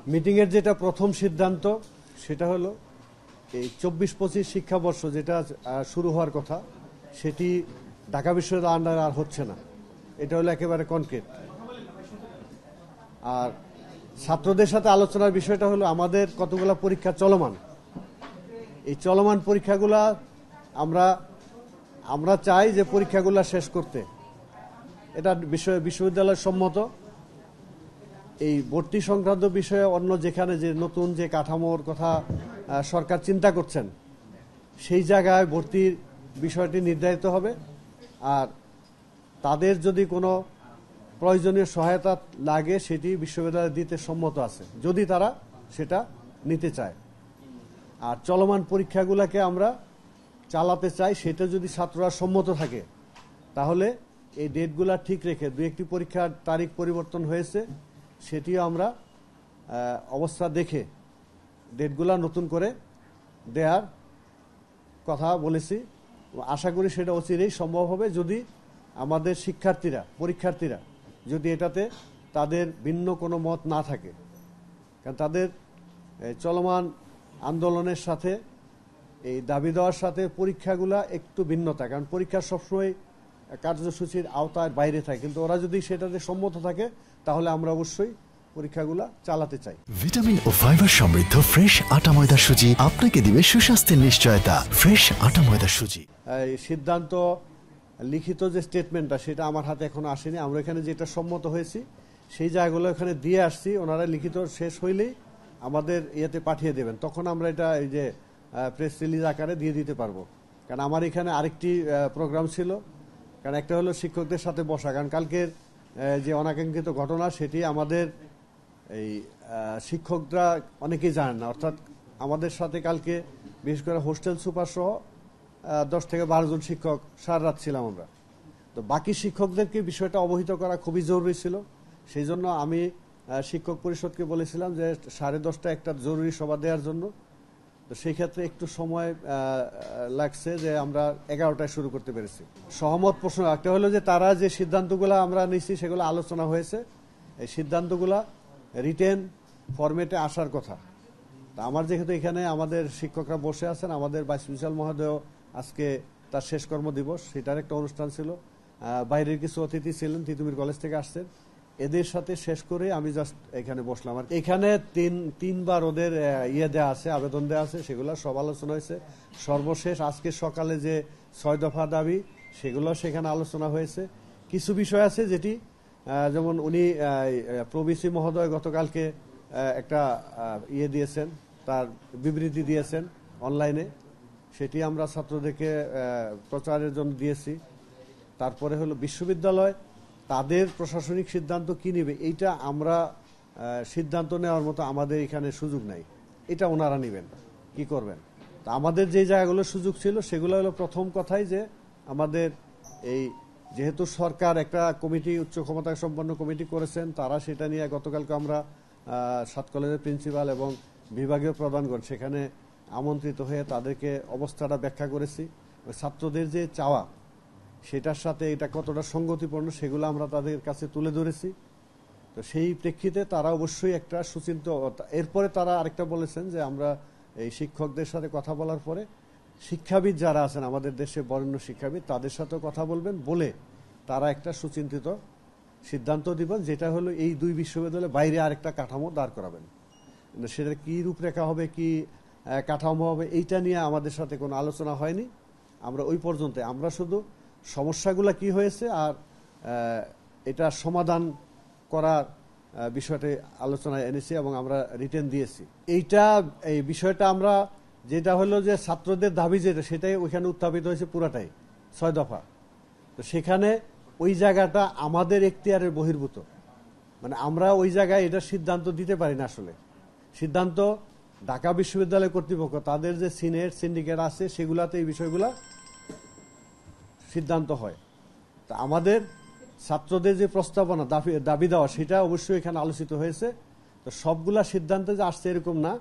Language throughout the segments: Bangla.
মিটিংয়ের যেটা প্রথম সিদ্ধান্ত সেটা হলো এই 24-25 শিক্ষাবর্ষ যেটা শুরু হওয়ার কথা সেটি ঢাকা বিশ্ববিদ্যালয়ের আন্ডারে আর হচ্ছে না। এটা হলো একেবারে কনক্রিট। আর ছাত্রদের সাথে আলোচনার বিষয়টা হলো আমাদের কতগুলো পরীক্ষা চলমান। এই চলমান পরীক্ষাগুলা আমরা চাই যে পরীক্ষাগুলা শেষ করতে। এটা বিশ্ববিদ্যালয়ের সম্মত। এই ভর্তি সংক্রান্ত বিষয়ে অন্য যেখানে যে নতুন যে কাঠামোর কথা সরকার চিন্তা করছেন সেই জায়গায় ভর্তির বিষয়টি নির্ধারিত হবে। আর তাদের যদি কোনো প্রয়োজনীয় সহায়তা লাগে সেটি বিশ্ববিদ্যালয় দিতে সম্মত আছে যদি তারা সেটা নিতে চায়। আর চলমান পরীক্ষাগুলোকে আমরা চালাতে চাই, সেটা যদি ছাত্ররা সম্মত থাকে তাহলে এই ডেটগুলা ঠিক রেখে দু একটি পরীক্ষার তারিখ পরিবর্তন হয়েছে সেটিও আমরা অবস্থা দেখে ডেটগুলা নতুন করে দেওয়ার কথা বলেছি। আশা করি সেটা অচিরেই সম্ভব হবে যদি আমাদের পরীক্ষার্থীরা যদি এটাতে তাদের ভিন্ন কোনো মত না থাকে। কারণ তাদের চলমান আন্দোলনের সাথে এই দাবি দেওয়ার সাথে পরীক্ষাগুলা একটু ভিন্নতা, কারণ পরীক্ষা সবসময় কার্যসূচির আওতায় বাইরে থাকে, কিন্তু ওরা যদি সেটাতে সম্মত থাকে তাহলে আমরা অবশ্যই পরীক্ষাগুলা চালাতে চাই। ভিটামিন ও ফাইবার সমৃদ্ধ ফ্রেশ আটা ময়দা সুজি আপনাকে দিবে সুস্বাস্থ্যের নিশ্চয়তা। ফ্রেশ আটা ময়দা সুজি। এই সিদ্ধান্ত লিখিত যে স্টেটমেন্টটা সেটা আমার হাতে এখনো আসেনি। আমরা এখানে যেটা সম্মত হয়েছি সেই জায়গাগুলো এখানে দিয়ে আসছি। ওনারা লিখিত শেষ হইলেই আমাদের ইয়েতে পাঠিয়ে দেবেন, তখন আমরা এটা এই যে প্রেস রিলিজ আকারে দিয়ে দিতে পারবো। কারণ আমার এখানে আরেকটি প্রোগ্রাম ছিল, কারণ একটা হলো শিক্ষকদের সাথে বসা, কারণ কালকের যে অনাকাঙ্ক্ষিত ঘটনা সেটি আমাদের এই শিক্ষকরা অনেকেই জানেন না। অর্থাৎ আমাদের সাথে কালকে বিশেষ করে হোস্টেল সুপার সহ 10 থেকে 12 জন শিক্ষক সারা রাত ছিলাম আমরা। তো বাকি শিক্ষকদেরকে বিষয়টা অবহিত করা খুবই জরুরি ছিল। সেই জন্য আমি শিক্ষক পরিষদকে বলেছিলাম যে 10:30 একটা জরুরি সভা দেওয়ার জন্য। তো সেই ক্ষেত্রে একটু সময় লাগছে যে আমরা 11টায় শুরু করতে পেরেছি। সহমত প্রশ্ন একটা হলো যে তারা যে সিদ্ধান্তগুলো আমরা নিচ্ছি সেগুলো আলোচনা হয়েছে, এই সিদ্ধান্তগুলা রিটেন ফরম্যাটে আসার কথা। তা আমার যেহেতু এখানে আমাদের শিক্ষকরা বসে আছেন, আমাদের ভাইস প্রিন্সিপাল মহোদয় আজকে তার শেষ কর্মদিবস, সেটার একটা অনুষ্ঠান ছিল, বাইরের কিছু অতিথি ছিলেন, তিতুমির কলেজ থেকে আসছেন, এদের সাথে শেষ করে আমি জাস্ট এখানে বসলাম। আর এখানে তিনবার ওদের দেওয়া আছে, আবেদন দেওয়া আছে, সেগুলো সব আলোচনা হয়েছে। সর্বশেষ আজকে সকালে যে 6 দফা দাবি সেগুলো সেখানে আলোচনা হয়েছে। কিছু বিষয় আছে যেটি যেমন উনি প্রবিসি মহোদয় গতকালকে একটা দিয়েছেন, তার বিবৃতি দিয়েছেন অনলাইনে, সেটি আমরা ছাত্রদেরকে প্রচারের জন্য দিয়েছি। তারপরে হলো বিশ্ববিদ্যালয় তাদের প্রশাসনিক সিদ্ধান্ত কি নেবে এইটা আমরা সিদ্ধান্ত নেওয়ার মতো আমাদের এখানে সুযোগ নাই, এটা ওনারা নেবেন কি করবেন। তা আমাদের যে জায়গাগুলো সুযোগ ছিল সেগুলো হলো প্রথম কথাই যে আমাদের এই যেহেতু সরকার একটা কমিটি, উচ্চ ক্ষমতা সম্পন্ন কমিটি করেছেন, তারা সেটা নিয়ে গতকালকে আমরা 7 কলেজের প্রিন্সিপাল এবং বিভাগীয় প্রধানগণ সেখানে আমন্ত্রিত হয়ে তাদেরকে অবস্থাটা ব্যাখ্যা করেছি। ছাত্রদের যে চাওয়া সেটার সাথে এটা কতটা সঙ্গতিপূর্ণ সেগুলো আমরা তাদের কাছে তুলে ধরেছি। তো সেই প্রেক্ষিতে তারা অবশ্যই একটা সুচিন্ত, এরপরে তারা আরেকটা বলেছেন যে আমরা এই শিক্ষকদের সাথে কথা বলার পরে শিক্ষাবিদ যারা আছেন আমাদের দেশে বরেণ্য শিক্ষাবিদ তাদের সাথেও কথা বলবেন, বলে তারা একটা সুচিন্তিত সিদ্ধান্ত দিবেন, যেটা হলো এই 2 বিশ্ববিদ্যালয়ের বাইরে আরেকটা কাঠামো দাঁড় করাবেন। সেটা কি রূপরেখা হবে, কি কাঠামো হবে, এইটা নিয়ে আমাদের সাথে কোনো আলোচনা হয়নি। আমরা ওই পর্যন্ত আমরা শুধু সমস্যাগুলো কি হয়েছে আর এটা সমাধান করার বিষয়টি আলোচনায় এনেছি এবং আমরা রিটেন দিয়েছি। এই বিষয়টা আমরা যেটা হলো যে ছাত্রদের দাবি যেটা সেটাই ওইখানে উত্থাপিত হয়েছে পুরাটাই 6 দফা। তো সেখানে ওই জায়গাটা আমাদের এখতিয়ারের বহির্ভূত, মানে আমরা ওই জায়গায় এটা সিদ্ধান্ত দিতে পারি না। আসলে সিদ্ধান্ত ঢাকা বিশ্ববিদ্যালয় কর্তৃপক্ষ তাদের যে সিনেট সিন্ডিকেট আছে সেগুলাতে এই বিষয়গুলা সিদ্ধান্ত হয়। তা আমাদের ছাত্রদের যে প্রস্তাবনা দাবি দেওয়া সেটা অবশ্যই এখানে আলোচিত হয়েছে। তো সবগুলা সিদ্ধান্তে যে আসছে এরকম না,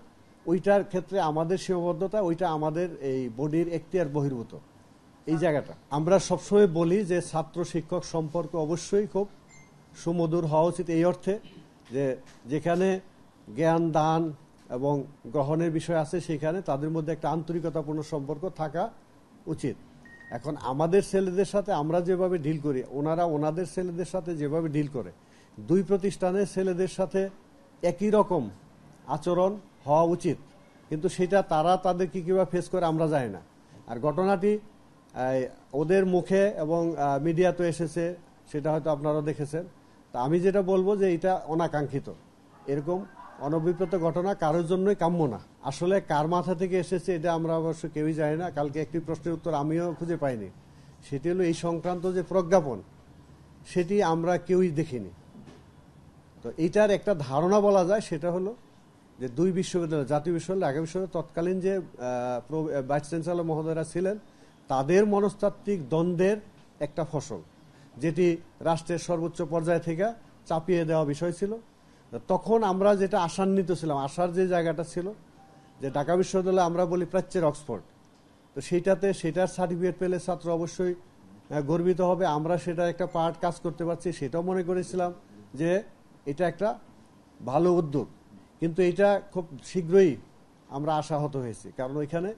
ওইটার ক্ষেত্রে আমাদের সীমাবদ্ধতা, ওইটা আমাদের এই বডির এখতিয়ার বহির্ভূত। এই জায়গাটা আমরা সবসময় বলি যে ছাত্র শিক্ষক সম্পর্ক অবশ্যই খুব সুমধুর হওয়া উচিত, এই অর্থে যে যেখানে জ্ঞান দান এবং গ্রহণের বিষয় আছে, সেখানে তাদের মধ্যে একটা আন্তরিকতাপূর্ণ সম্পর্ক থাকা উচিত। এখন আমাদের ছেলেদের সাথে আমরা যেভাবে ডিল করি, ওনারা ওনাদের ছেলেদের সাথে যেভাবে ডিল করে, দুই প্রতিষ্ঠানের ছেলেদের সাথে একই রকম আচরণ হওয়া উচিত, কিন্তু সেটা তারা তাদেরকে কীভাবে ফেস করে আমরা জানি না। আর ঘটনাটি ওদের মুখে এবং মিডিয়াতে এসেছে, সেটা হয়তো আপনারা দেখেছেন। তা আমি যেটা বলবো যে এটা অনাকাঙ্ক্ষিত, এরকম অনভিপ্রেত ঘটনা কারোর জন্যই কাম্য না। আসলে কার মাথা থেকে এসেছে এটা আমরা অবশ্য কেউই জানি না। কালকে একটি প্রশ্নের উত্তর আমিও খুঁজে পাইনি, সেটি হলো এই সংক্রান্ত যে প্রজ্ঞাপন, সেটি আমরা কেউই দেখিনি। তো এইটার একটা ধারণা বলা যায়, সেটা হলো যে দুই বিশ্ববিদ্যালয়, জাতীয় বিশ্ববিদ্যালয়, ঢাকা বিশ্ববিদ্যালয় তৎকালীন যে ভাইস চ্যান্সেলর মহোদয়রা ছিলেন, তাদের মনস্তাত্ত্বিক দ্বন্দ্বের একটা ফসল, যেটি রাষ্ট্রের সর্বোচ্চ পর্যায় থেকে চাপিয়ে দেওয়া বিষয় ছিল। তখন আমরা যেটা আশান্বিত ছিলাম, আশার যে জায়গাটা ছিল যে ঢাকা বিশ্ববিদ্যালয় আমরা বলি প্রাচ্যের অক্সফোর্ড, তো সেটার সার্টিফিকেট পেলে ছাত্র অবশ্যই গর্বিত হবে, আমরা সেটা একটা পার্ট কাজ করতে পারছি, সেটাও মনে করেছিলাম যে এটা একটা ভালো উদ্যোগ। কিন্তু এটা খুব শীঘ্রই আমরা আশাহত হয়েছি, কারণ ওইখানে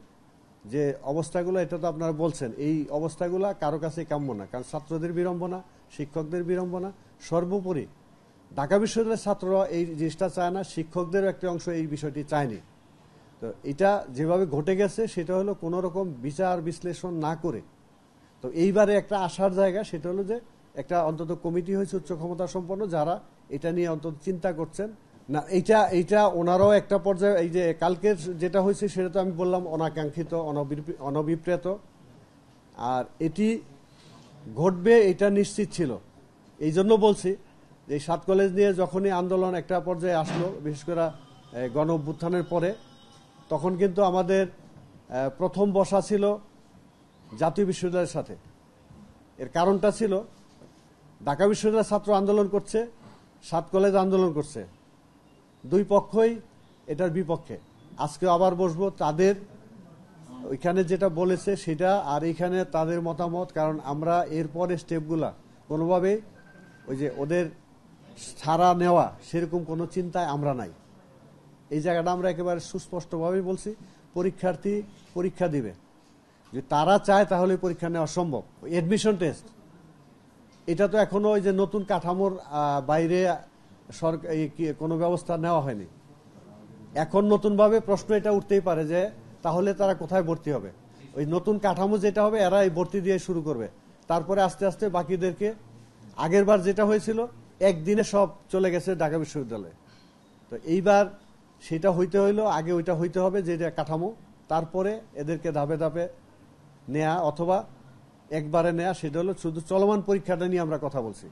যে অবস্থাগুলো, এটা তো আপনারা বলছেন, এই অবস্থাগুলো কারো কাছে কাম্য না। কারণ ছাত্রদের বিড়ম্বনা, শিক্ষকদের বিড়ম্বনা, সর্বোপরি ঢাকা বিশ্ববিদ্যালয়ের ছাত্ররা এই জিনিসটা চায় না, শিক্ষকদের একটা অংশ এই বিষয়টি চায়নি। তো এটা যেভাবে ঘটে গেছে সেটা হলো কোনো রকম বিচার বিশ্লেষণ না করে, তো এইবারে একটা আশার জায়গা, সেটা হলো যে একটা অন্তত কমিটি হয়েছে উচ্চ ক্ষমতা সম্পন্ন, যারা এটা নিয়ে অন্তত চিন্তা করছেন। না, এইটা ওনারাও একটা পর্যায়ে, এই যে কালকের যেটা হয়েছে সেটা তো আমি বললাম অনাকাঙ্ক্ষিত, অনভিপ্রেত, আর এটি ঘটবে এটা নিশ্চিত ছিল। এই জন্য বলছি যে 7 কলেজ নিয়ে যখনই আন্দোলন একটা পর্যায়ে আসলো, বিশেষ করে গণ অভ্যুত্থানের পরে, তখন কিন্তু আমাদের প্রথম বসা ছিল জাতীয় বিশ্ববিদ্যালয়ের সাথে। এর কারণটা ছিল ঢাকা বিশ্ববিদ্যালয়ের ছাত্র আন্দোলন করছে, 7 কলেজ আন্দোলন করছে, দুই পক্ষই এটার বিপক্ষে। আজকে আবার বসবো, তাদের ওইখানে যেটা বলেছে সেটা আর এইখানে তাদের মতামত, কারণ আমরা এরপরে স্টেপগুলা কোনোভাবেই ওই যে ওদের ছাড়া নেওয়া সেরকম কোনো চিন্তায় আমরা নাই। এই জায়গাটা আমরা একেবারে সুস্পষ্টভাবেই বলছি, পরীক্ষার্থী পরীক্ষা দিবে, যে তারা চায় তাহলে পরীক্ষা নেওয়া সম্ভব। এডমিশন টেস্ট এটা তো এখনো ওই যে নতুন কাঠামোর বাইরে সরকার কোনো ব্যবস্থা নেওয়া হয়নি। এখন নতুনভাবে প্রশ্ন এটা উঠতেই পারে যে তাহলে তারা কোথায় ভর্তি হবে। ওই নতুন কাঠামো যেটা হবে, এরা এই ভর্তি দিয়ে শুরু করবে, তারপরে আস্তে আস্তে বাকিদেরকে, আগের বার যেটা হয়েছিল একদিনে সব চলে গেছে ঢাকা বিশ্ববিদ্যালয়ে, তো এইবার সেটা হইতে হইলো, আগে ওইটা হইতে হবে যেটা কাঠামো, তারপরে এদেরকে ধাপে ধাপে নেয়া অথবা একবারে নেয়া, সেটা হলো শুধু চলমান পরীক্ষাটা নিয়ে আমরা কথা বলছি।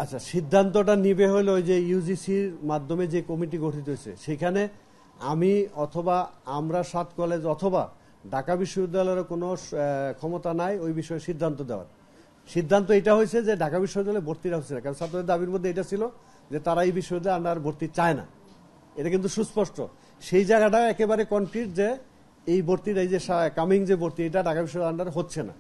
আচ্ছা, সিদ্ধান্তটা নিবে হলো ওই যে ইউজিসির মাধ্যমে যে কমিটি গঠিত হয়েছে, সেখানে আমি অথবা আমরা 7 কলেজ অথবা ঢাকা বিশ্ববিদ্যালয়ের কোনো ক্ষমতা নাই ওই বিষয়ে সিদ্ধান্ত দেওয়ার। সিদ্ধান্ত এটা হয়েছে যে ঢাকা বিশ্ববিদ্যালয়ে ভর্তিটা হচ্ছে না, কারণ ছাত্রদের দাবির মধ্যে এটা ছিল যে তারা এই বিশ্ববিদ্যালয়ে আন্ডার ভর্তি চায় না, এটা কিন্তু সুস্পষ্ট। সেই জায়গাটা একেবারে কনক্রিট যে এই ভর্তিটা, এই যে কামিং যে ভর্তি, এটা ঢাকা বিশ্ববিদ্যালয়ের আন্ডার হচ্ছে না।